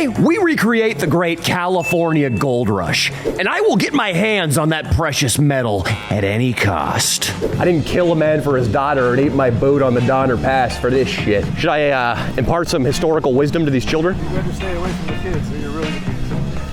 Today, we recreate the great California gold rush, and I will get my hands on that precious metal at any cost. I didn't kill a man for his daughter and eat my boot on the Donner Pass for this shit. Should I impart some historical wisdom to these children? You better stay away from the kids, so you're really...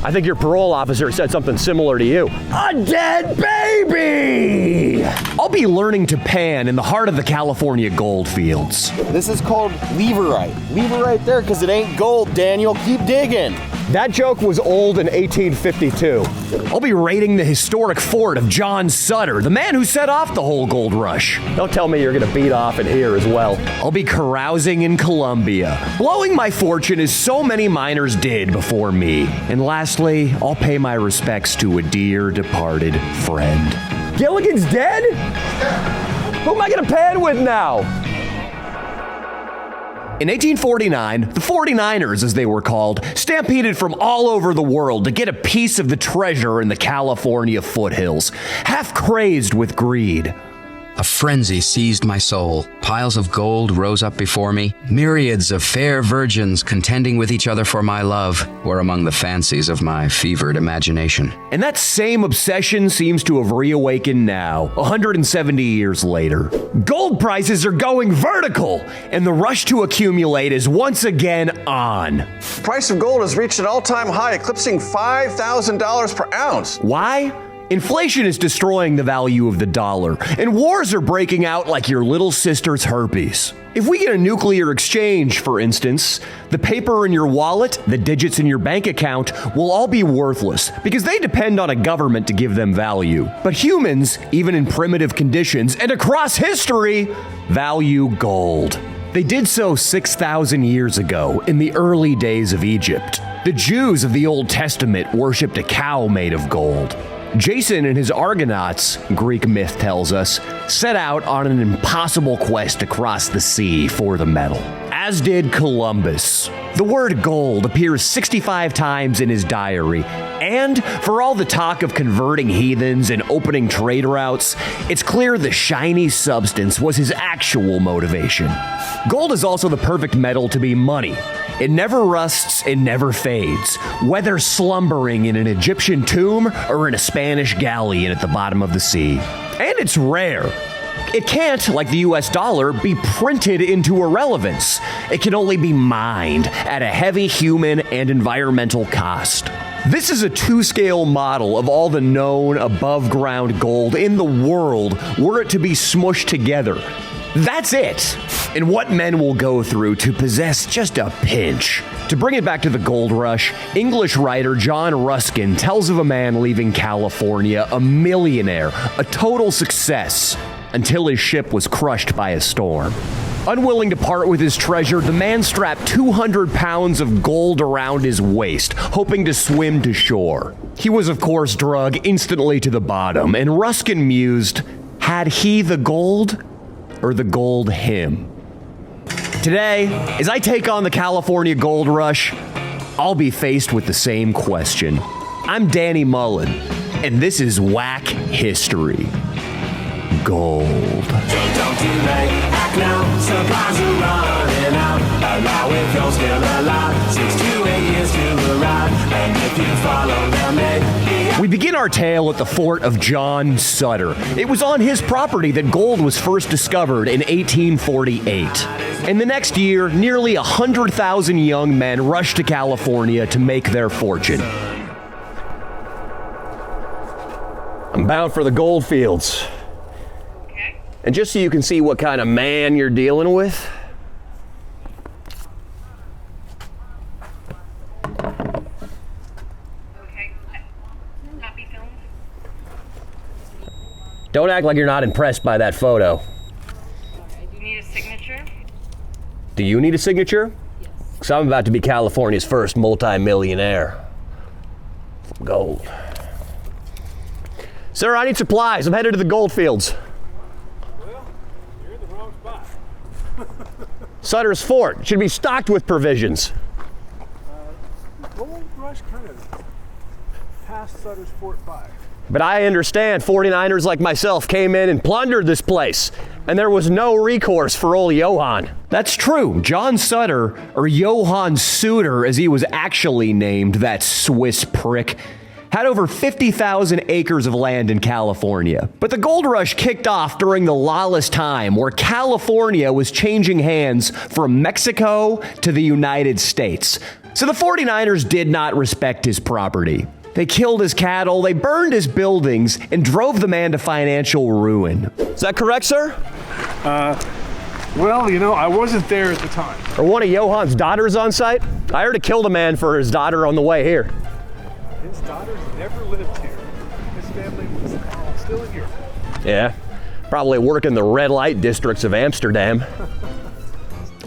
I think your parole officer said something similar to you. A dead baby! I'll be learning to pan in the heart of the California gold fields. This is called leverite. Leave it right there, because it ain't gold, Daniel. Keep digging. That joke was old in 1852. I'll be raiding the historic fort of John Sutter, the man who set off the whole gold rush. Don't tell me you're gonna beat off in here as well. I'll be carousing in Colombia, blowing my fortune as so many miners did before me. And lastly, I'll pay my respects to a dear departed friend. Gilligan's dead? Who am I gonna pan with now? In 1849, the 49ers, as they were called, stampeded from all over the world to get a piece of the treasure in the California foothills, half crazed with greed. A frenzy seized my soul. Piles of gold rose up before me. Myriads of fair virgins contending with each other for my love were among the fancies of my fevered imagination. And that same obsession seems to have reawakened now, 170 years later. Gold prices are going vertical, and the rush to accumulate is once again on. The price of gold has reached an all-time high, eclipsing $5,000 per ounce. Why? Inflation is destroying the value of the dollar, and wars are breaking out like your little sister's herpes. If we get a nuclear exchange, for instance, the paper in your wallet, the digits in your bank account will all be worthless because they depend on a government to give them value. But humans, even in primitive conditions and across history, value gold. They did so 6,000 years ago in the early days of Egypt. The Jews of the Old Testament worshipped a cow made of gold. Jason and his Argonauts, Greek myth tells us, set out on an impossible quest across the sea for the metal, as did Columbus. The word gold appears 65 times in his diary, and for all the talk of converting heathens and opening trade routes, it's clear the shiny substance was his actual motivation. Gold is also the perfect metal to be money. It never rusts, it never fades, whether slumbering in an Egyptian tomb or in a Spanish galleon at the bottom of the sea. And it's rare. It can't, like the US dollar, be printed into irrelevance. It can only be mined at a heavy human and environmental cost. This is a 2-scale model of all the known above-ground gold in the world were it to be smushed together. That's it. And what men will go through to possess just a pinch. To bring it back to the gold rush, English writer John Ruskin tells of a man leaving California a millionaire, a total success, until his ship was crushed by a storm. Unwilling to part with his treasure, the man strapped 200 pounds of gold around his waist, hoping to swim to shore. He was, of course, dragged instantly to the bottom, and Ruskin mused, had he the gold, or the gold him? Today, as I take on the California gold rush, I'll be faced with the same question. I'm Danny Mullen, and this is Wack History. Gold. Don't delay, act now, supplies are running out. Allow if you're still alive, 6 to 8 years to arrive. And if you follow them, we begin our tale at the fort of John Sutter. It was on his property that gold was first discovered in 1848. And the next year, nearly 100,000 young men rushed to California to make their fortune. I'm bound for the gold fields. Okay. And just so you can see what kind of man you're dealing with, don't act like you're not impressed by that photo. Okay, do you need a signature? Do you need a signature? Yes. Because I'm about to be California's first multi-millionaire. Gold. Sir, I need supplies. I'm headed to the gold fields. Well, you're in the wrong spot. Sutter's Fort should be stocked with provisions. The gold rush kind of passed Sutter's Fort by. But I understand 49ers like myself came in and plundered this place, and there was no recourse for old Rohan. That's true. John Sutter, or Rohan Sutter as he was actually named, that Swiss prick, had over 50,000 acres of land in California. But the gold rush kicked off during the lawless time where California was changing hands from Mexico to the United States. So the 49ers did not respect his property. They killed his cattle, they burned his buildings, and drove the man to financial ruin. Is that correct, sir? Well, you know, I wasn't there at the time. Or one of Rohan's daughters on site? I heard he killed a man for his daughter on the way here. His daughters never lived here. His family was still in Europe. Yeah, probably working the red light districts of Amsterdam.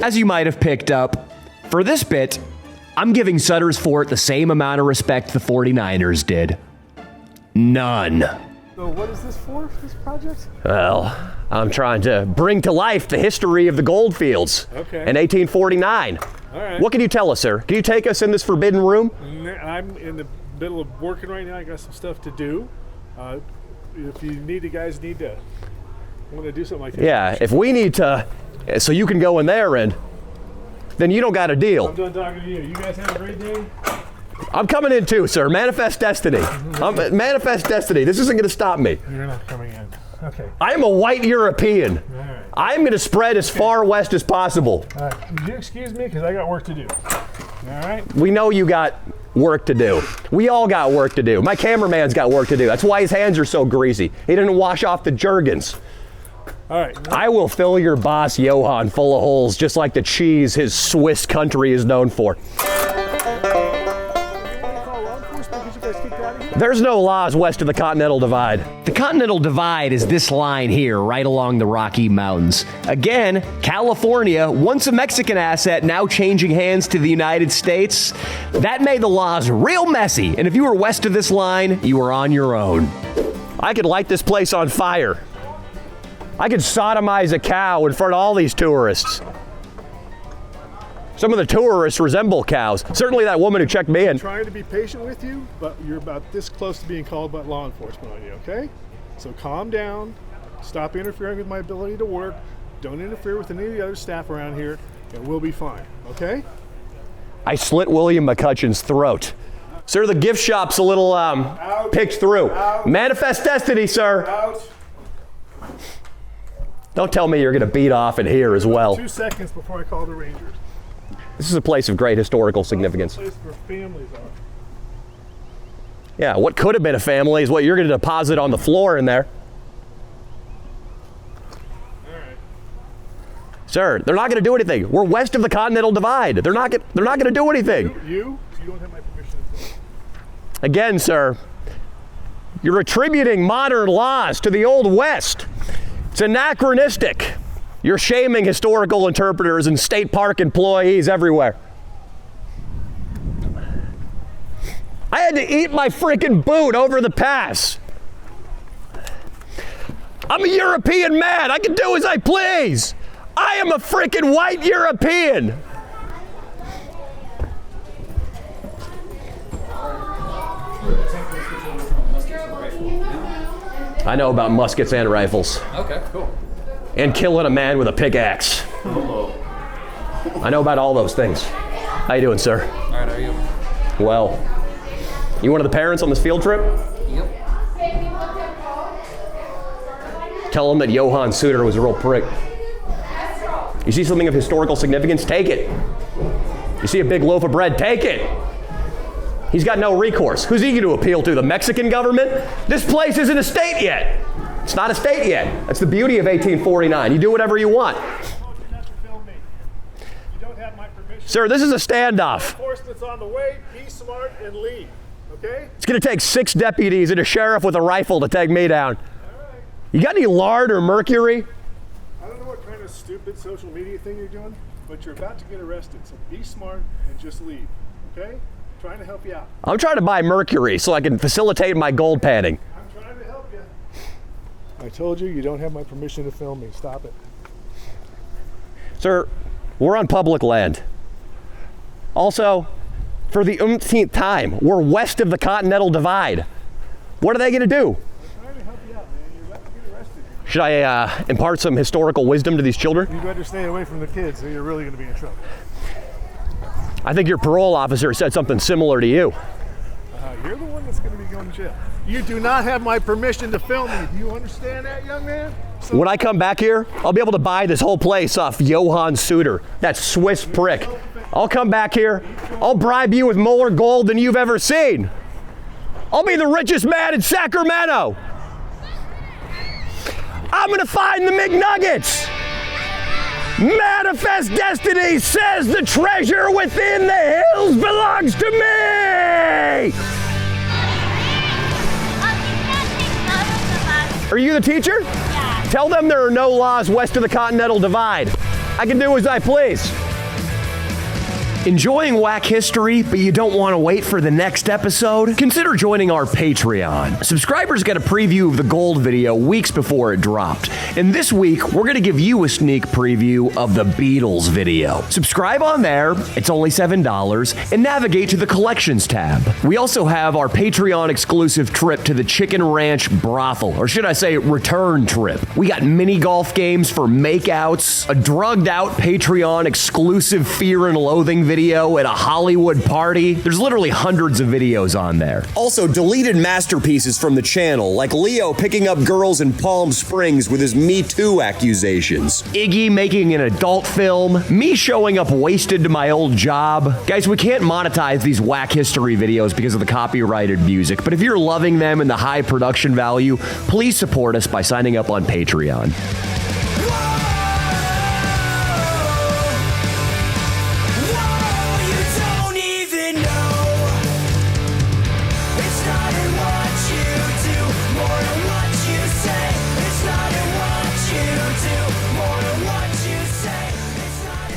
As you might have picked up, for this bit, I'm giving Sutter's Fort the same amount of respect the 49ers did. None. So what is this for, this project? Well, I'm trying to bring to life the history of the gold fields in 1849. All right. What can you tell us, sir? Can you take us in this forbidden room? I'm in the middle of working right now. I got some stuff to do. If you guys need to want to do something like that. Yeah, if we need to, so you can go in there and then you don't got a deal. I'm done talking to you. You guys have a great day. I'm coming in too, sir. Manifest destiny. Manifest destiny. This isn't going to stop me. You're not coming in. Okay. I am a white European. All right. I'm going to spread as far west as possible. All right. Would you excuse me? Because I got work to do. All right. We know you got work to do. We all got work to do. My cameraman's got work to do. That's why his hands are so greasy. He didn't wash off the Jergens. All right. I will fill your boss, Rohan, full of holes, just like the cheese his Swiss country is known for. There's no laws west of the Continental Divide. The Continental Divide is this line here, right along the Rocky Mountains. Again, California, once a Mexican asset, now changing hands to the United States. That made the laws real messy, and if you were west of this line, you were on your own. I could light this place on fire. I could sodomize a cow in front of all these tourists. Some of the tourists resemble cows. Certainly that woman who checked me in. I'm trying to be patient with you, but you're about this close to being called by law enforcement on you, okay? So calm down, stop interfering with my ability to work, don't interfere with any of the other staff around here, and we'll be fine, okay? I slit William McCutcheon's throat. Sir, the gift shop's a little picked through. Out. Manifest destiny, sir. Out. Don't tell me you're going to beat off in here as well. 2 seconds before I call the Rangers. This is a place of great historical significance. This place where families are. Yeah, what could have been a family is what you're going to deposit on the floor in there. All right. Sir, they're not going to do anything. We're west of the Continental Divide. They're not going to do anything. You don't have my permission to film. Again, sir, you're attributing modern laws to the Old West. It's anachronistic. You're shaming historical interpreters and state park employees everywhere. I had to eat my freaking boot over the pass. I'm a European man. I can do as I please. I am a freaking white European. I know about muskets and rifles. Okay, cool. And killing a man with a pickaxe. I know about all those things. How you doing, sir? All right, how are you? Well, you one of the parents on this field trip? Yep. Tell them that Rohan Sutter was a real prick. You see something of historical significance? Take it. You see a big loaf of bread? Take it. He's got no recourse. Who's he going to appeal to? The Mexican government? This place isn't a state yet. It's not a state yet. That's the beauty of 1849. You do whatever you want. Sir, this is a standoff. Enforcement's on the way. Be smart and leave. Okay? It's going to take 6 deputies and a sheriff with a rifle to take me down. You got any lard or mercury? I don't know what kind of stupid social media thing you're doing, but you're about to get arrested. So be smart and just leave. Okay? Trying to help you out. I'm trying to buy mercury so I can facilitate my gold panning. I'm trying to help you. I told you don't have my permission to film me. Stop it. Sir, we're on public land. Also, for the umpteenth time, we're west of the Continental Divide. What are they gonna do? Trying to help you out, man. You're about to get arrested. Should I impart some historical wisdom to these children? You better stay away from the kids, or you're really going to be in trouble. I think your parole officer said something similar to you. You're the one that's going to be going to jail. You do not have my permission to film me. Do you understand that, young man? So When I come back here, I'll be able to buy this whole place off Johan Sutter, that Swiss prick. I'll come back here, I'll bribe you with more gold than you've ever seen. I'll be the richest man in Sacramento. I'm gonna find the McNuggets. Manifest Destiny says the treasure within the hills belongs to me. Are you the teacher? Yeah. Tell them there are no laws west of the Continental Divide. I can do as I please. Enjoying Wack history, but you don't want to wait for the next episode? Consider joining our Patreon. Subscribers get a preview of the gold video weeks before it dropped. And this week, we're going to give you a sneak preview of the Beatles video. Subscribe on there, it's only $7, and navigate to the Collections tab. We also have our Patreon exclusive trip to the Chicken Ranch brothel, or should I say return trip. We got mini golf games for makeouts, a drugged out Patreon exclusive Fear and Loathing video at a Hollywood party. There's literally hundreds of videos on there. Also, deleted masterpieces from the channel, like Leo picking up girls in Palm Springs with his Me Too accusations, Iggy making an adult film, me showing up wasted to my old job. Guys, we can't monetize these Wack history videos because of the copyrighted music, but if you're loving them and the high production value, please support us by signing up on Patreon.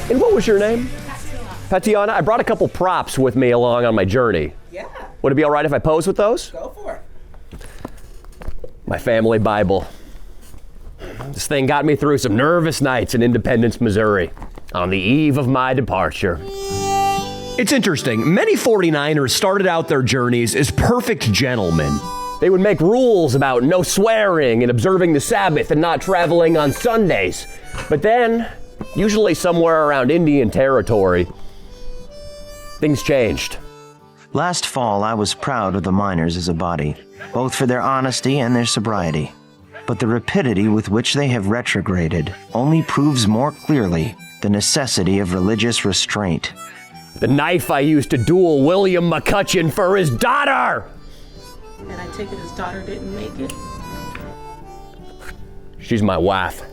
And what was your name? Tatiana. I brought a couple props with me along on my journey. Yeah. Would it be all right if I pose with those? Go for it. My family Bible. This thing got me through some nervous nights in Independence, Missouri, on the eve of my departure. It's interesting. Many 49ers started out their journeys as perfect gentlemen. They would make rules about no swearing and observing the Sabbath and not traveling on Sundays. But then, usually somewhere around Indian territory, things changed. Last fall, I was proud of the miners as a body, both for their honesty and their sobriety. But the rapidity with which they have retrograded only proves more clearly the necessity of religious restraint. The knife I used to duel William McCutcheon for his daughter! And I take it his daughter didn't make it? She's my wife.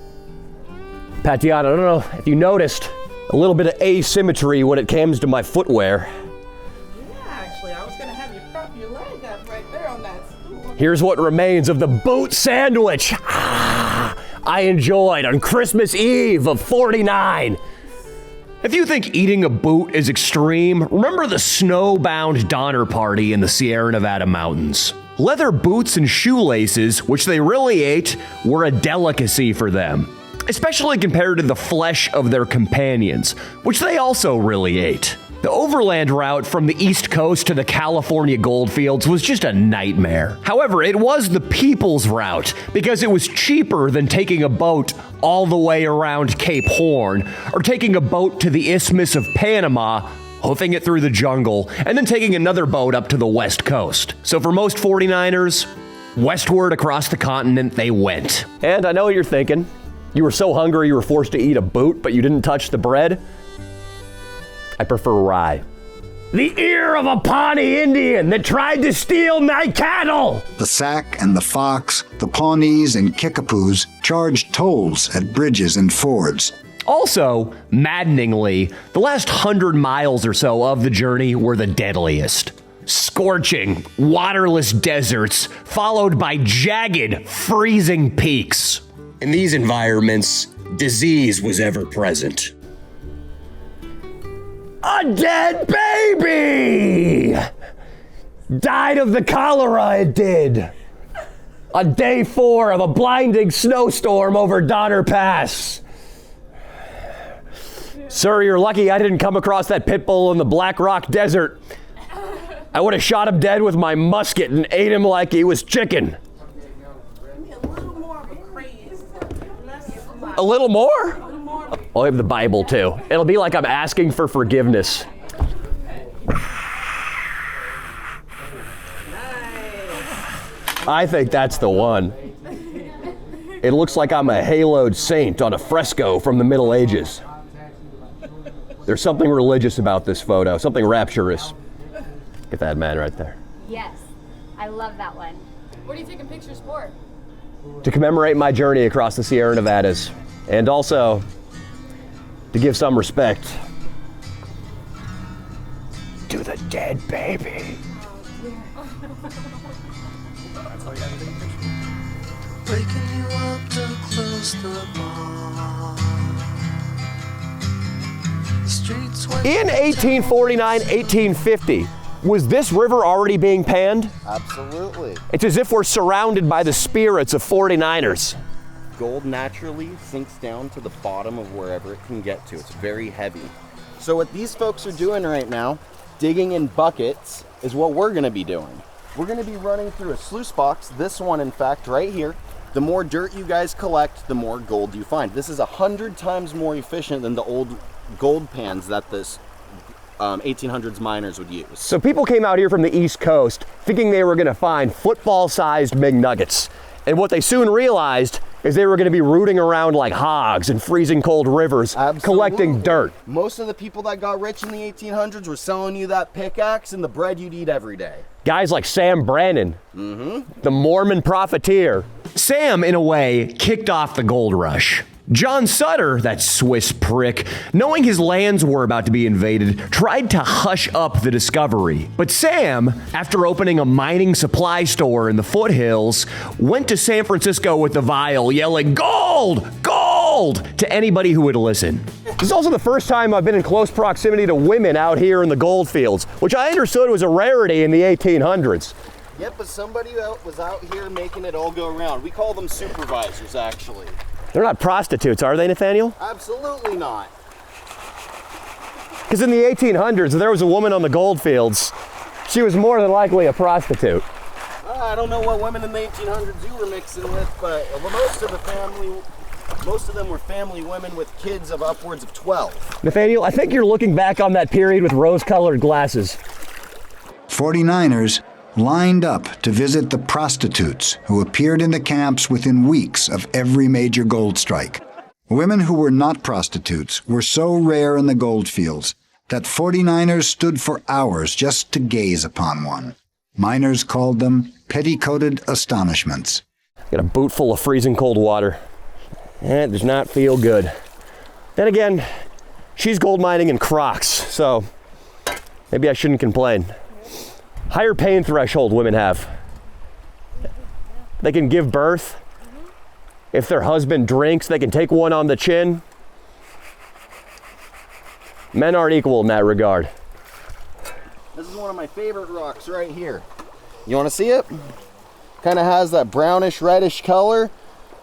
Tatiana, I don't know if you noticed a little bit of asymmetry when it comes to my footwear. Yeah, actually, I was gonna have you prop your leg up right there on that stool. Here's what remains of the boot sandwich I enjoyed on Christmas Eve of '49. If you think eating a boot is extreme, remember the snowbound Donner Party in the Sierra Nevada mountains. Leather boots and shoelaces, which they really ate, were a delicacy for them, especially compared to the flesh of their companions, which they also really ate. The overland route from the East Coast to the California goldfields was just a nightmare. However, it was the people's route because it was cheaper than taking a boat all the way around Cape Horn or taking a boat to the Isthmus of Panama, hoofing it through the jungle, and then taking another boat up to the West Coast. So for most 49ers, westward across the continent they went. And I know what you're thinking. You were so hungry you were forced to eat a boot, but you didn't touch the bread. I prefer rye. The ear of a Pawnee Indian that tried to steal my cattle! The Sac and the Fox, the Pawnees and Kickapoos charged tolls at bridges and fords. Also, maddeningly, the last 100 miles or so of the journey were the deadliest. Scorching, waterless deserts, followed by jagged, freezing peaks. In these environments, disease was ever present. A dead baby! Died of the cholera, it did. On day 4 of a blinding snowstorm over Donner Pass. Sir, you're lucky I didn't come across that pit bull in the Black Rock Desert. I would have shot him dead with my musket and ate him like he was chicken. A little more of a craze. A little more? I'll have the Bible too. It'll be like I'm asking for forgiveness. I think that's the one. It looks like I'm a haloed saint on a fresco from the Middle Ages. There's something religious about this photo, something rapturous. Get that man right there. Yes, I love that one. What are you taking pictures for? To commemorate my journey across the Sierra Nevadas, and also to give some respect to the dead baby. Waking you up to close the bar. The streets In 1849, 1850, was this river already being panned? Absolutely. It's as if we're surrounded by the spirits of 49ers. Gold naturally sinks down to the bottom of wherever it can get to. It's very heavy. So what these folks are doing right now, digging in buckets, is what we're gonna be doing. We're gonna be running through a sluice box, this one in fact, right here. The more dirt you guys collect, the more gold you find. This is 100 times more efficient than the old gold pans that this 1800s miners would use. So people came out here from the East Coast thinking they were gonna find football-sized McNuggets. And what they soon realized is they were gonna be rooting around like hogs in freezing cold rivers, collecting dirt. Most of the people that got rich in the 1800s were selling you that pickaxe and the bread you'd eat every day. Guys like Sam Brannan, the Mormon profiteer. Sam, in a way, kicked off the gold rush. John Sutter, that Swiss prick, knowing his lands were about to be invaded, tried to hush up the discovery. But Sam, after opening a mining supply store in the foothills, went to San Francisco with the vial, yelling, "Gold! Gold!" to anybody who would listen. This is also the first time I've been in close proximity to women out here in the gold fields, which I understood was a rarity in the 1800s. Yep, but somebody was out here making it all go around. We call them supervisors, actually. They're not prostitutes, are they, Nathaniel? Absolutely not. Because in the 1800s, if there was a woman on the gold fields, she was more than likely a prostitute. I don't know what women in the 1800s you were mixing with, but most of them were family women with kids of upwards of 12. Nathaniel, I think you're looking back on that period with rose-colored glasses. 49ers lined up to visit the prostitutes who appeared in the camps within weeks of every major gold strike. Women who were not prostitutes were so rare in the gold fields that 49ers stood for hours just to gaze upon one. Miners called them petticoated astonishments. Got a boot full of freezing cold water. It does not feel good. Then again, she's gold mining in Crocs, so maybe I shouldn't complain. Higher pain threshold women have. They can give birth. If their husband drinks, they can take one on the chin. Men aren't equal in that regard. This is one of my favorite rocks right here. You want to see it? Kind of has that brownish reddish color.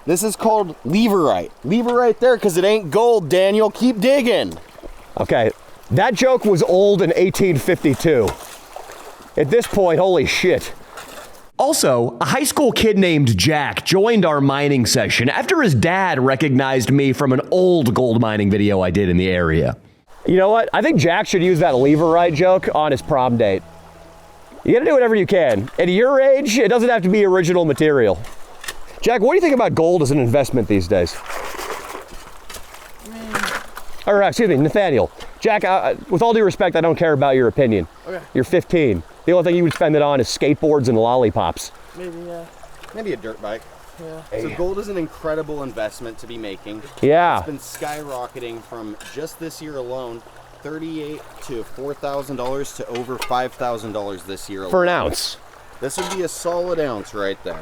This is called leverite. Leave it right there because it ain't gold, Daniel. Keep digging. Okay, that joke was old in 1852. At this point, holy shit. Also, a high school kid named Jack joined our mining session after his dad recognized me from an old gold mining video I did in the area. You know what? I think Jack should use that leverite joke on his prom date. You gotta do whatever you can. At your age, it doesn't have to be original material. Jack, what do you think about gold as an investment these days? Or, excuse me, Nathaniel. Jack, with all due respect, I don't care about your opinion. Okay. You're 15. The only thing you would spend it on is skateboards and lollipops. Maybe a dirt bike. Yeah. So gold is an incredible investment to be making. Yeah. It's been skyrocketing from just this year alone, $38,000 to $4,000 to over $5,000 this year alone. For an ounce. This would be a solid ounce right there.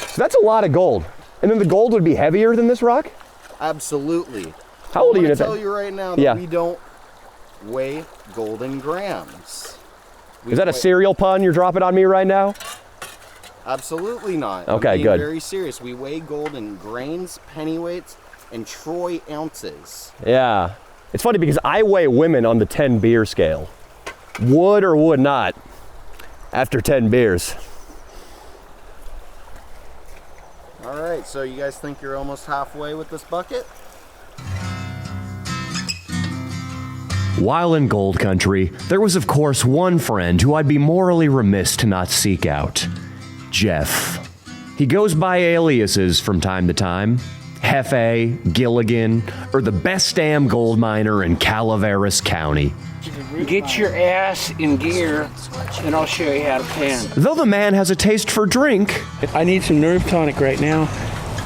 So that's a lot of gold. And then the gold would be heavier than this rock? Absolutely. How old are you, I'm Nathan? gonna tell you right now that we don't weigh gold in grams. Is that a cereal pun you're dropping on me right now? Absolutely not. Okay, I'm being good. Very serious. We weigh gold in grains, pennyweights, and troy ounces. Yeah. It's funny because I weigh women on the 10 beer scale. Would or would not. after 10 beers. All right, so you guys think you're almost halfway with this bucket? While in gold country, there was of course one friend who I'd be morally remiss to not seek out. Jeff. He goes by aliases from time to time. Hefe, Gilligan, or the best damn gold miner in Calaveras County. Get your ass in gear, and I'll show you how to pan. Though the man has a taste for drink. I need some nerve tonic right now.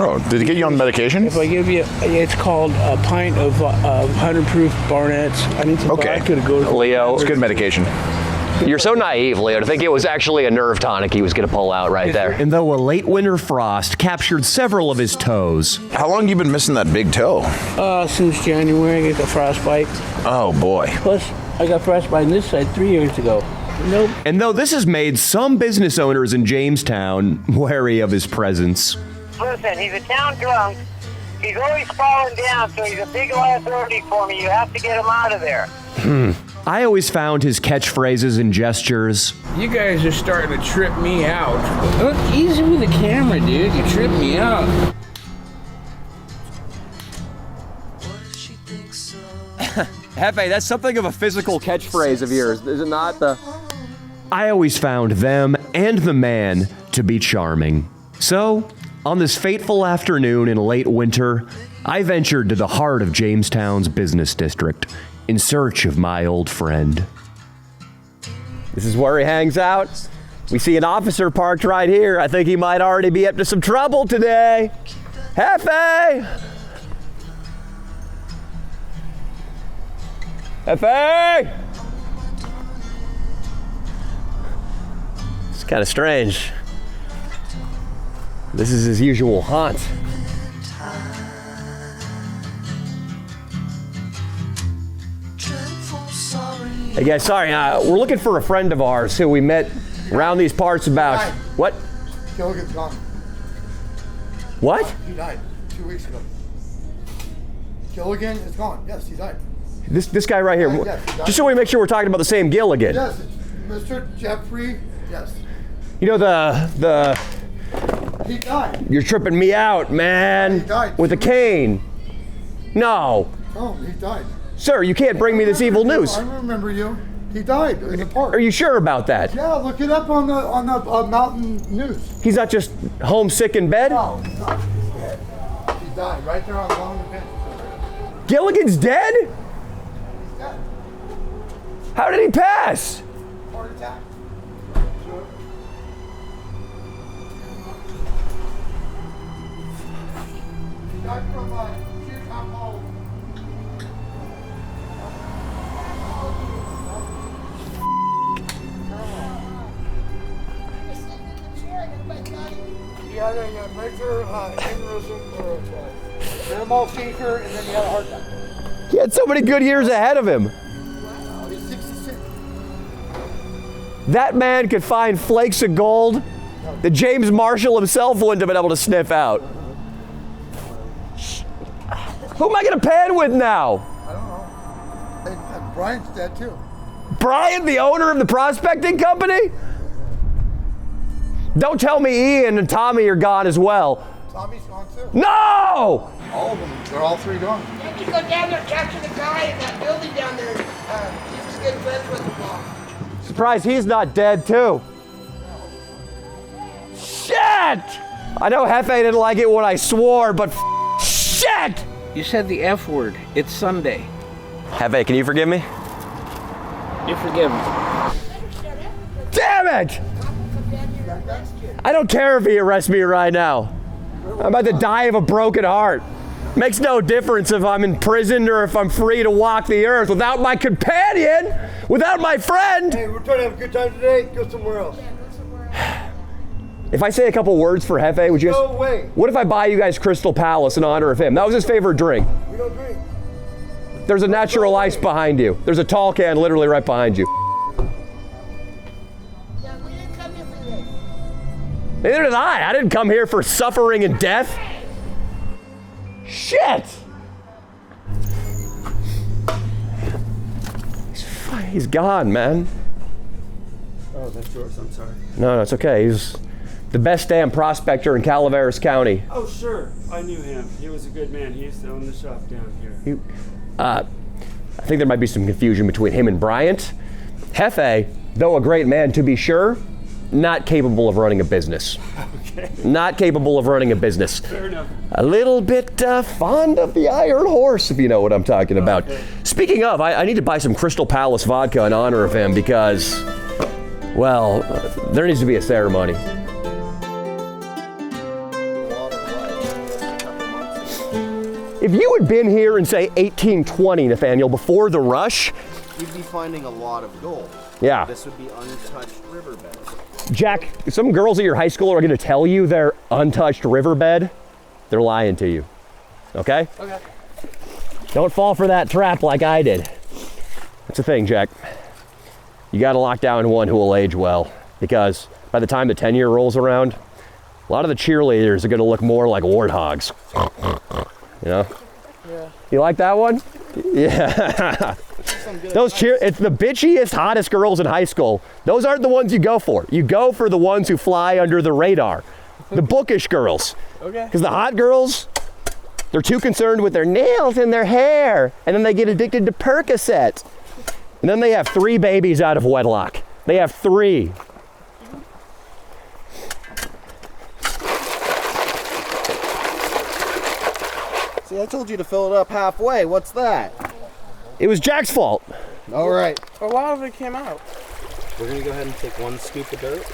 Oh, did he get you on medication? If I give you, it's called a pint of 100 proof Barnett's. I need some vodka to go to. Leo. It's good medication. You're so naive, Leo, to think it was actually a nerve tonic he was going to pull out right there. And though a late winter frost captured several of his toes. How long you been missing that big toe? Since January, I got the frostbite. Oh, boy. Plus, I got frostbite on this side 3 years ago. Nope. And though this has made some business owners in Jamestown wary of his presence. Listen, he's a town drunk. He's always falling down, so he's a big liability for me. You have to get him out of there. I always found his catchphrases and gestures. You guys are starting to trip me out. Look, easy with the camera, dude. You trip me out. Hefe, that's something of a physical catchphrase of yours, is it not? I always found them and the man to be charming. So, on this fateful afternoon in late winter, I ventured to the heart of Jamestown's business district in search of my old friend. This is where he hangs out. We see an officer parked right here. I think he might already be up to some trouble today. Hefe! Hefe! It's kind of strange. This is his usual haunt. Hey guys, sorry, we're looking for a friend of ours who we met around these parts about... Died. What? Gilligan's gone. What? He died 2 weeks ago. Gilligan is gone. Yes, he died. This guy right here. Yes, he died. Just so we make sure we're talking about the same Gilligan. Yes, it's Mr. Jeffrey. Yes. You know the... He died. You're tripping me out, man. He died. With a cane. No. Oh, he died. Sir, you can't bring me this evil news. I remember you. He died in the park. Are you sure about that? Yeah, look it up on the mountain news. He's not just homesick in bed? No, he's not. He's dead. He died right there on the bench. Gilligan's dead? He's dead. How did he pass? Heart attack. He died from acute alcohol. He had a major aneurysm or a minimal fever, and then he had a heart attack. He had so many good years ahead of him. He's 66. That man could find flakes of gold that James Marshall himself wouldn't have been able to sniff out. Who am I going to pan with now? I don't know. And Brian's dead too. Brian, the owner of the prospecting company? Don't tell me Ian and Tommy are gone as well. Tommy's gone too. No! All of them. They're all three gone. Can't you go down there and capture the guy in that building down there? He's just getting friends with him now. Surprised he's not dead too. Shit! I know Hefe didn't like it when I swore, but shit! You said the F word. It's Sunday. Hefe, can you forgive me? You're forgiven. Damn it! I don't care if he arrests me right now. I'm about to die of a broken heart. Makes no difference if I'm in prison or if I'm free to walk the earth without my companion, without my friend. Hey, we're trying to have a good time today. Go somewhere else. If I say a couple words for Hefe, would you guys... No way. What if I buy you guys Crystal Palace in honor of him? That was his favorite drink. We don't drink. There's a natural ice behind you. There's a tall can literally right behind you. Yeah, we didn't come here for this. Neither did I. I didn't come here for suffering and death. Shit! He's gone, man. Oh, that's yours. I'm sorry. No, it's okay. He's the best damn prospector in Calaveras County. Oh, sure. I knew him. He was a good man. He used to own the shop down here. I think there might be some confusion between him and Bryant. Hefe, though a great man to be sure, not capable of running a business. Okay. Not capable of running a business. Fair enough. A little bit fond of the Iron Horse, if you know what I'm talking about. Okay. Speaking of, I need to buy some Crystal Palace vodka in honor of him because, well, there needs to be a ceremony. If you had been here in, say, 1820, Nathaniel, before the rush, You'd be finding a lot of gold. Yeah. This would be untouched riverbed. Jack, some girls at your high school are going to tell you they're untouched riverbed. They're lying to you. Okay? Okay. Don't fall for that trap like I did. That's the thing, Jack. You got to lock down one who will age well, because by the time the 10-year rolls around, a lot of the cheerleaders are going to look more like warthogs. You know? Yeah. You like that one? Yeah. It's the bitchiest, hottest girls in high school. Those aren't the ones you go for. You go for the ones who fly under the radar. The bookish girls. Okay. Because the hot girls, they're too concerned with their nails and their hair. And then they get addicted to Percocet. And then they have 3 babies out of wedlock. They have 3. See, I told you to fill it up halfway. What's that? It was Jack's fault. All right. A lot of it came out. We're going to go ahead and take 1 scoop of dirt,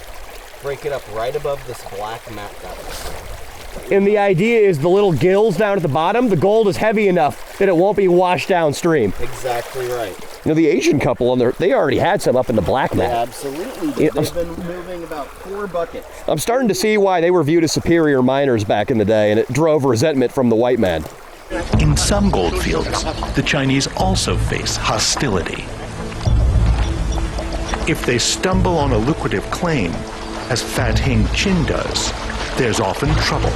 break it up right above this black mat gutter. And the idea is the little gills down at the bottom, the gold is heavy enough that it won't be washed downstream. Exactly right. You know, the Asian couple on there, they already had some up in the black mat. They absolutely did. They've been moving about 4 buckets. I'm starting to see why they were viewed as superior miners back in the day, and it drove resentment from the white man. In some gold fields, the Chinese also face hostility. If they stumble on a lucrative claim, as Fat Hing Chin does, there's often trouble.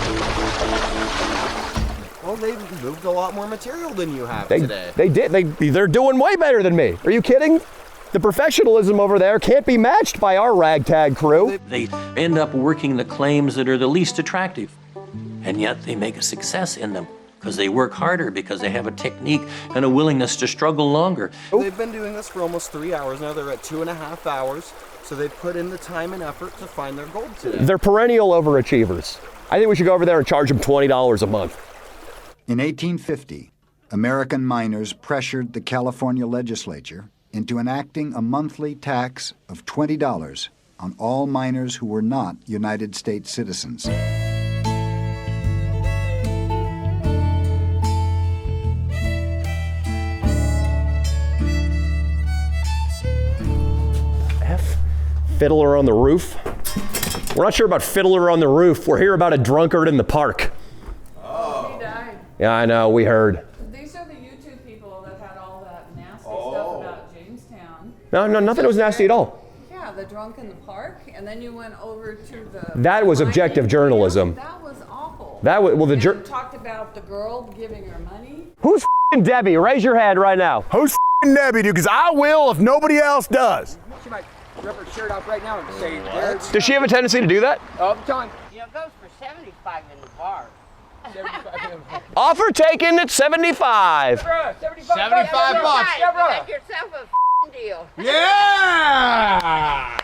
Well, they've moved a lot more material than you have today. They did. They're doing way better than me. Are you kidding? The professionalism over there can't be matched by our ragtag crew. They end up working the claims that are the least attractive, and yet they make a success in them. Because they work harder, because they have a technique and a willingness to struggle longer. They've been doing this for almost 3 hours now. They're at 2.5 hours, so they've put in the time and effort to find their gold today. They're perennial overachievers. I think we should go over there and charge them $20 a month. In 1850, American miners pressured the California legislature into enacting a monthly tax of $20 on all miners who were not United States citizens. Fiddler on the Roof. We're not sure about Fiddler on the Roof. We're here about a drunkard in the park. Oh. He died. Yeah, I know, we heard. These are the YouTube people that had all that nasty stuff about Jamestown. No, nothing was nasty at all. Yeah, the drunk in the park, and then you went over to the... That was objective journalism. That was awful. That was, well, the You talked about the girl giving her money. Who's f***ing Debbie? Raise your hand right now. Who's f***ing Debbie, dude? Because I will if nobody else does. She might rip her shirt off right now and say, Does she have a tendency to do that? all the time. You know, it goes for 75 in the bar. 75 in the Offer taken at 75. 75 bucks. You make yourself a deal. Yeah!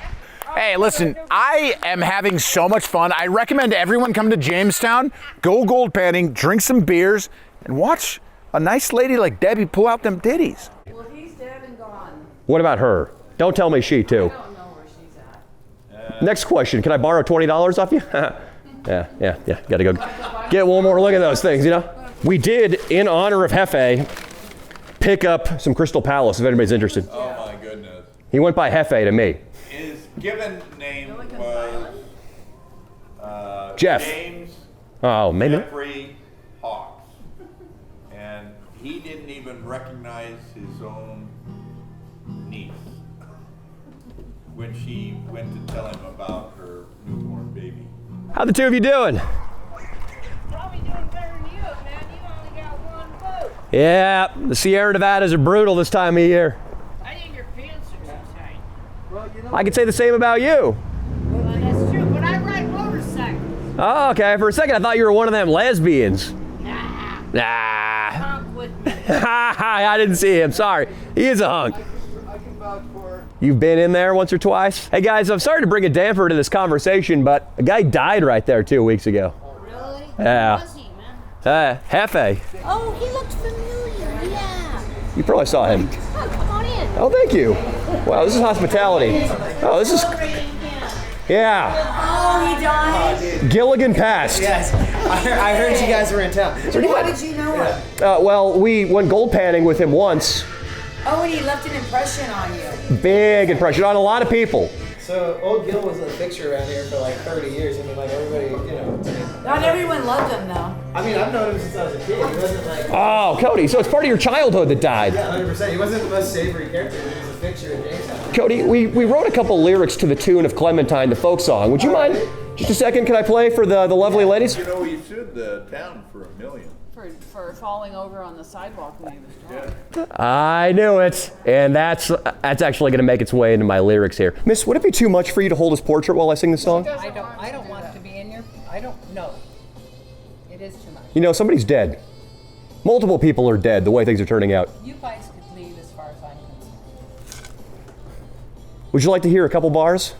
Hey, listen, I am having so much fun. I recommend everyone come to Jamestown, go gold panning, drink some beers, and watch a nice lady like Debbie pull out them titties. Well, he's dead and gone. What about her? Don't tell me she too. I don't know where she's at. Next question, can I borrow $20 off you? yeah, gotta go get one more look at those things, you know? We did, in honor of Hefe, pick up some Crystal Palace, if anybody's interested. Oh my goodness. He went by Hefe to me. His given name was Jeff. James Maybe. Jeffrey Hawks. And he didn't even recognize his own niece when she went to tell him about her newborn baby. How the two of you doing? Probably doing better than you, man. You only got 1 vote. Yeah, the Sierra Nevadas are brutal this time of year. I think your pants are too tight. Well, you I could say the same about you. Well, that's true, but I ride motorcycles. Oh, okay. For a second, I thought you were one of them lesbians. Nah. Hunk with me. I didn't see him. Sorry. He is a hunk. I can vouch for her. You've been in there once or twice? Hey, guys, I'm sorry to bring a damper to this conversation, but a guy died right there 2 weeks ago. Really? Yeah. Who was he, man? Hefe. Oh, he looked familiar, yeah. You probably saw him. Oh, come on in. Oh, thank you. Wow, this is hospitality. Oh, this is... Yeah. Oh, he died? Gilligan passed. Yes. I heard you guys were in town. How did you know him? Well, we went gold panning with him once. Oh, and he left an impression on you. Big impression on a lot of people. So old Gil was in a picture around here for like 30 years. I mean, like everybody, you know. Not everyone loved him, though. I mean, I've known him since I was a kid. He wasn't like. Oh, Cody, so it's part of your childhood that died. Yeah, 100%. He wasn't the most savory character. He was a fixture in Jamestown. Cody, we wrote a couple lyrics to the tune of Clementine, the folk song. Would you mind? Just a second, can I play for the lovely ladies? You know, he sued the town for $1 million. For falling over on the sidewalk when he was drunk. I knew it, and that's actually going to make its way into my lyrics here. Miss, would it be too much for you to hold his portrait while I sing the song? I don't want to be in your. I don't know. It is too much. You know, somebody's dead. Multiple people are dead, the way things are turning out. You guys could leave as far as I'm concerned. Would you like to hear a couple bars?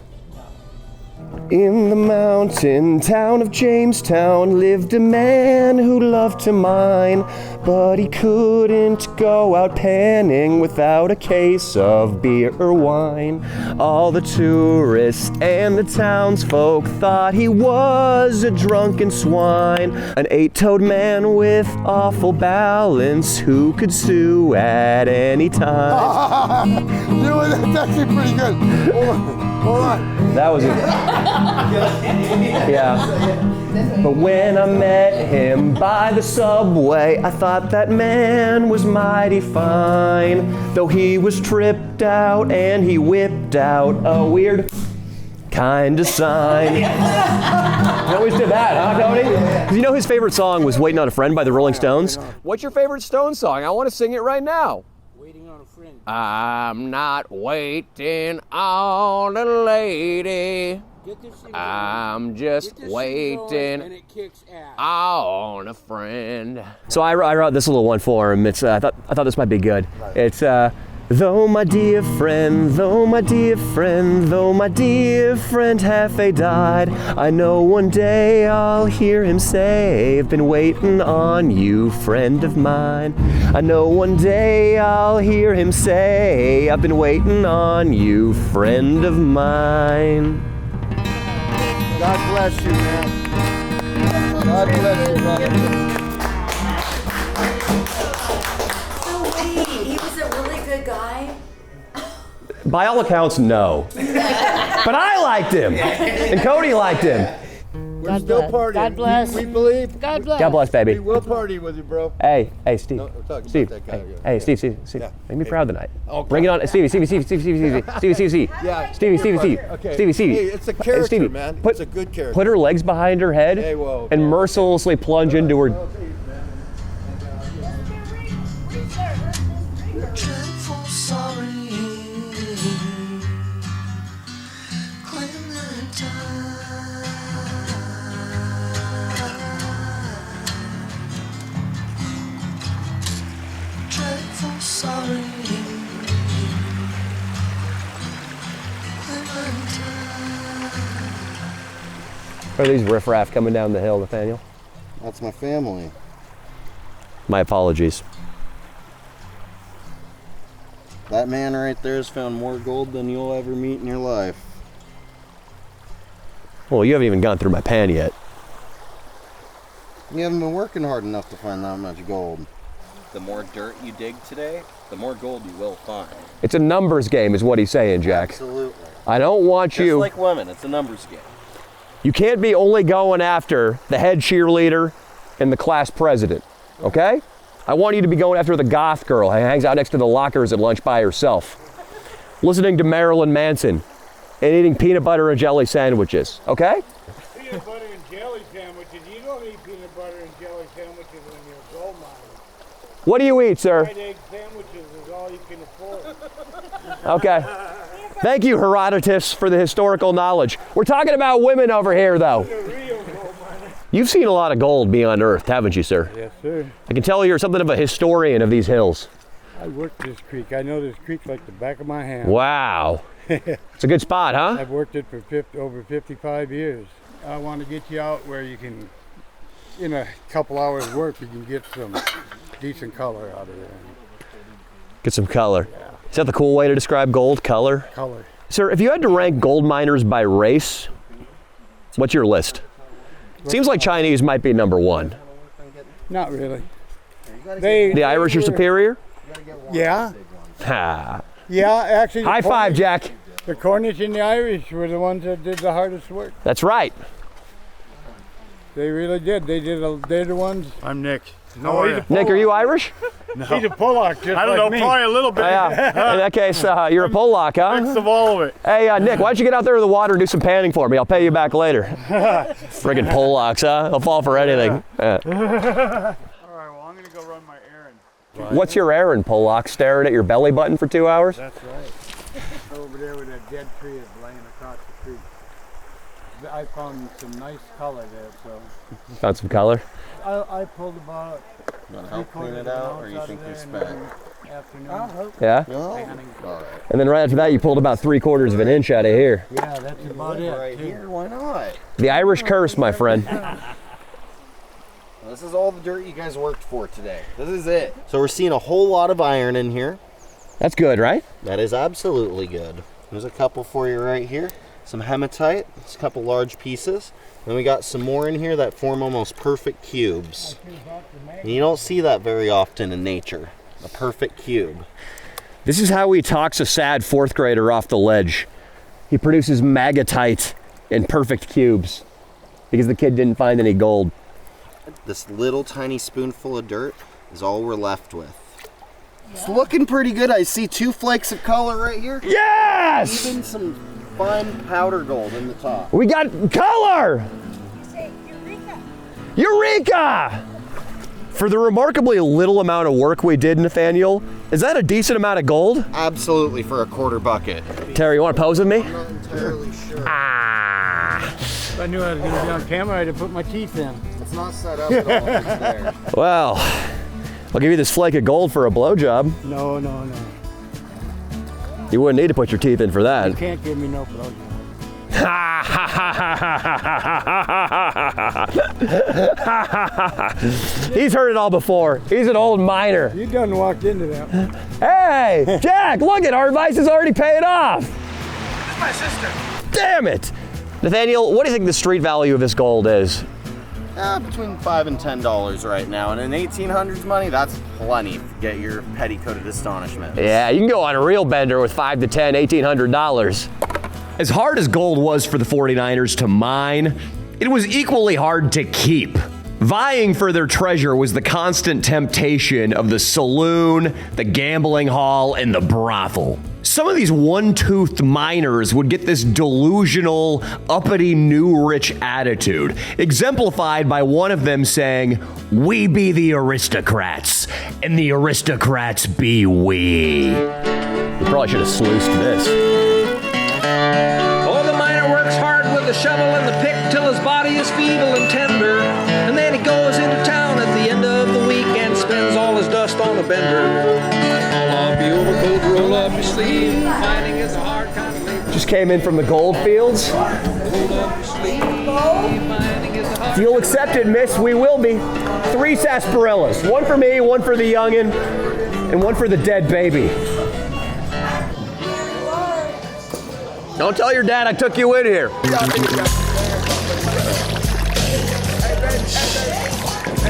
In the mountain town of Jamestown lived a man who loved to mine, but he couldn't go out panning without a case of beer or wine. All the tourists and the townsfolk thought he was a drunken swine, an 8-toed man with awful balance who could sue at any time. You know what? That's actually pretty good. Hold on. That was it. Yeah. But when I met him by the subway, I thought that man was mighty fine. Though he was tripped out and he whipped out a weird kind of sign. You always did that, huh, Cody? Because you know his favorite song was Waiting on a Friend by the Rolling Stones? What's your favorite Stones song? I want to sing it right now. Waiting on a friend. I'm not waiting on a lady. I'm just waiting on a friend. So I wrote this little one for him. It's I thought this might be good. It's though my dear friend, though my dear friend, though my dear friend Hefe died, I know one day I'll hear him say, I've been waiting on you, friend of mine. I know one day I'll hear him say, I've been waiting on you, friend of mine. God bless you, man. God bless you, brother. He was a really good guy. By all accounts, no. But I liked him, and Cody liked him. We're still partying. God bless. We believe. God bless. God bless, baby. We will party with you, bro. Hey, Steve. No, we're talking Steve. about that guy. Hey, Steve. Yeah. Make me proud tonight. Okay. Bring it on, Stevie. Yeah. Stevie. Okay. Stevie. Hey, it's a character, Stevie, man. It's a good character. Put her legs behind her head Hey, whoa. and mercilessly plunge into her. Are these riffraff coming down the hill, Nathaniel? That's my family. My apologies. That man right there has found more gold than you'll ever meet in your life. Well, you haven't even gone through my pan yet. You haven't been working hard enough to find that much gold. The more dirt you dig today, the more gold you will find. It's a numbers game, is what he's saying, Jack. Absolutely. I don't want you. Just like women, it's a numbers game. You can't be only going after the head cheerleader and the class president, okay? I want you to be going after the goth girl who hangs out next to the lockers at lunch by herself, listening to Marilyn Manson and eating peanut butter and jelly sandwiches, okay? Peanut butter and jelly sandwiches. You don't eat peanut butter and jelly sandwiches when you're a gold miner. What do you eat, sir? Fried egg sandwiches is all you can afford. Okay. Thank you, Herodotus, for the historical knowledge. We're talking about women over here, though. You've seen a lot of gold be unearthed, haven't you, sir? Yes, sir. I can tell you're something of a historian of these hills. I worked this creek. I know this creek like the back of my hand. Wow. It's a good spot, huh? I've worked it for over 55 years. I want to get you out where you can, in a couple hours work, you can get some decent color out of there. Get some color. Yeah. Is that the cool way to describe gold? Color? Color. Sir, if you had to rank gold miners by race, what's your list? Seems like Chinese might be number one. Not really. The Irish are superior? Yeah. Ha. Yeah, actually. High five, Jack. The Cornish and the Irish were the ones that did the hardest work. That's right. They really did. They're the ones. I'm Nick. Nick, are you Irish? No. He's a Pollock, just I don't know, me. probably a little bit. Yeah. In that case, you're a Pollock, huh? Mix of all of it. Hey, Nick, why don't you get out there in the water and do some panning for me? I'll pay you back later. Friggin' Pollocks, huh? They'll fall for anything. Yeah. All right, well, I'm going to go run my errand. What's your errand, Pollock? Staring at your belly button for 2 hours? That's right. Over there where that dead tree is laying across the creek. I found some nice color there, so. Found some color? I pulled about. You want to help clean it out, or you think you're spent? Yeah? And then right after that, you pulled about 3/4 of an inch out of here. Yeah, that's about it. Right here, why not? The Irish curse, my friend. This is all the dirt you guys worked for today. This is it. So we're seeing a whole lot of iron in here. That's good, right? That is absolutely good. There's a couple for you right here. Some hematite, just a couple large pieces. Then we got some more in here that form almost perfect cubes. And you don't see that very often in nature, a perfect cube. This is how he talks a sad 4th grader off the ledge. He produces magatite in perfect cubes because the kid didn't find any gold. This little tiny spoonful of dirt is all we're left with. It's looking pretty good. I see 2 flakes of color right here. Yes! Even some fine powder gold in the top. We got color! Eureka! For the remarkably little amount of work we did, Nathaniel, is that a decent amount of gold? Absolutely, for a 1/4 bucket. Terry, you want to pose with me? I'm not entirely sure. If I knew I was going to be on camera, I'd have put my teeth in. It's not set up at all. It's there. Well, I'll give you this flake of gold for a blowjob. No. You wouldn't need to put your teeth in for that. You can't give me no blowjob. He's heard it all before. He's an old miner. You done walked into that one. Hey, Jack, look at our advice is already paying off. This is my sister. Damn it. Nathaniel, what do you think the street value of this gold is? Between $5 and $10 right now. And in 1800s money, that's plenty to get your petticoated astonishment. Yeah, you can go on a real bender with $5 to $10, $1,800. As hard as gold was for the 49ers to mine, it was equally hard to keep. Vying for their treasure was the constant temptation of the saloon, the gambling hall, and the brothel. Some of these one-toothed miners would get this delusional, uppity, new rich attitude, exemplified by one of them saying, "We be the aristocrats, and the aristocrats be we." We probably should have sluiced this. Oh, the miner works hard with the shovel and the pick till his body is feeble and tender. And then he goes into town at the end of the week and spends all his dust on a bender. Roll off your overcoat, roll off your sleeve. Mining is a hard kind of labor. Just came in from the gold fields. Roll off your sleeve. Mining is a hard. If you'll accept it, miss, we will be. 3 sarsaparillas. One for me, one for the youngin', and one for the dead baby. Don't tell your dad I took you in here.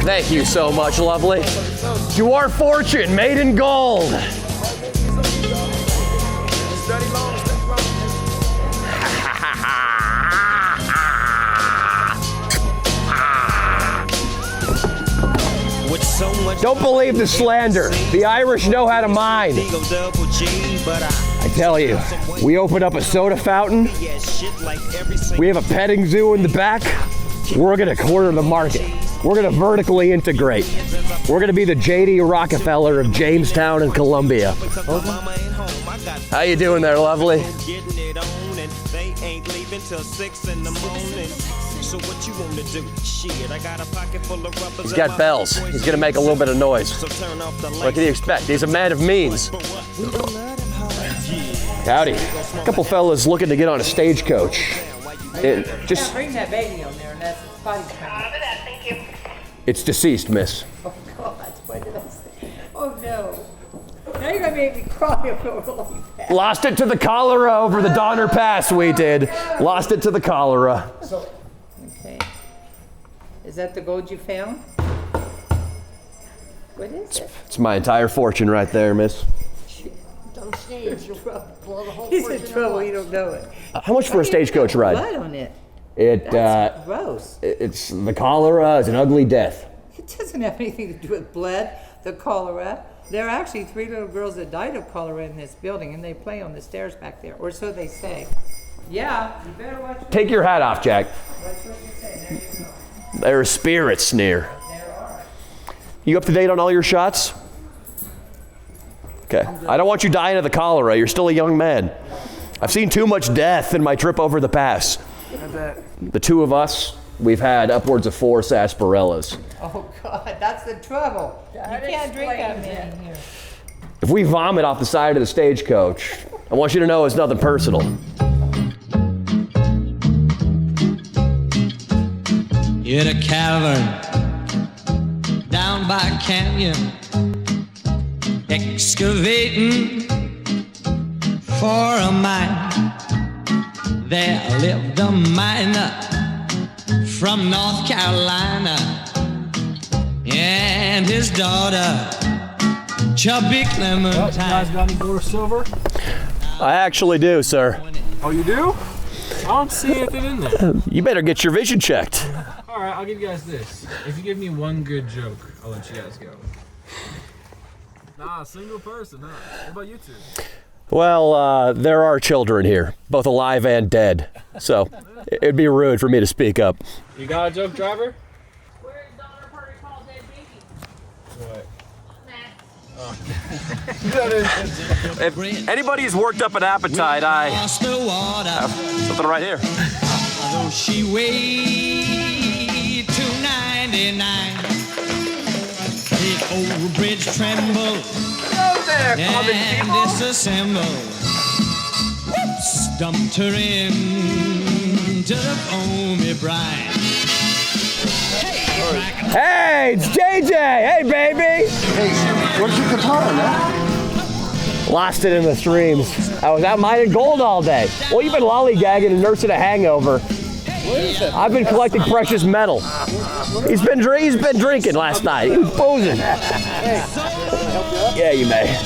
Thank you so much, lovely. To our fortune, made in gold. Don't believe the slander. The Irish know how to mine. I tell you, we open up a soda fountain. We have a petting zoo in the back. We're gonna corner the market. We're gonna vertically integrate. We're gonna be the J.D. Rockefeller of Jamestown and Columbia. How you doing there, lovely? Getting it on and they ain't leaving till 6 in the morning. So what you wanna do? Shit, I got a pocket full of rubbers. He's got bells. He's gonna make a little bit of noise. What can you expect? He's a man of means. Howdy. A couple fellas looking to get on a stagecoach. Just bring that baby on there, and that's his body count. Thank you. It's deceased, miss. Oh God, what did I say? Oh no. Now you're gonna make me cry over like that. Lost it to the cholera over the Donner Pass, we did. Lost it to the cholera. Okay. Is that the gold you found? What is it? It's my entire fortune right there, miss. Don't sneeze. You'll blow the whole He's in fortune trouble. at You once. don't know it. How much for a stagecoach ride? Blood on it. That's gross. It's the cholera is an ugly death. It doesn't have anything to do with blood. The cholera. There are actually 3 little girls that died of cholera in this building, and they play on the stairs back there, or so they say. Yeah, you better watch. Take your hat off, Jack. Watch what you say. There you go. There are spirits near. There are. You up to date on all your shots? Okay. I don't want you dying of the cholera. You're still a young man. I've seen too much death in my trip over the pass. I bet. The two of us, we've had upwards of 4 sarsaparillas. Oh God, that's the trouble. You can't drink that many here. If we vomit off the side of the stagecoach, I want you to know it's nothing personal. In a cavern down by a canyon, excavating for a mine. There lived a miner from North Carolina and his daughter, Chubby Clementine. You guys got any gold or silver? I actually do, sir. Oh, you do? I don't see anything in there. You better get your vision checked. All right, I'll give you guys this. If you give me one good joke, I'll let you guys go. Nah, single person, huh? What about you two? Well, there are children here, both alive and dead. So it'd be rude for me to speak up. You got a joke, driver? Where's Donner Party called dead baby? What? If anybody's worked up an appetite, I have something right here. Although she weighed 299, the old bridge trembles and disassembles. Whoops! Dumped her into the foamy brine. Hey, it's JJ! Hey, baby! Hey, where's your guitar, man? Lost it in the streams. I was out mining gold all day. Well, you've been lollygagging and nursing a hangover. I've been collecting precious metal. He's been drinking last night. He was boozing. Yeah, you may.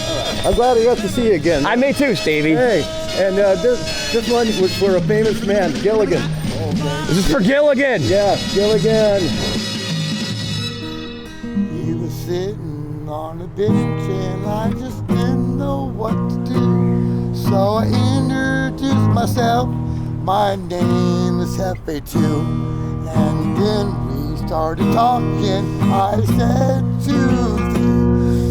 I'm glad I got to see you again. I may too, Stevie. Hey, and this one was for a famous man, Gilligan. This is for Gilligan. Yeah, Gilligan. He was sitting on a bench and I just didn't know what to do. So I introduced myself. My name is Hefe too. And then we started talking. I said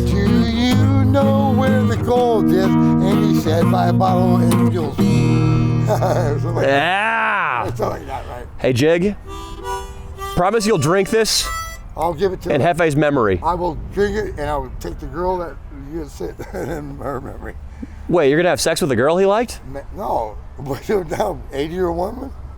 do you know where the gold is? And he said, buy a bottle and fuel. Yeah. That's all I got, right? Hey, Jig. Promise you'll drink this I'll give it to in him. Hefe's memory. I will drink it and I will take the girl that you said in her memory. Wait, you're gonna have sex with a girl he liked? No, but now 80-year-old woman?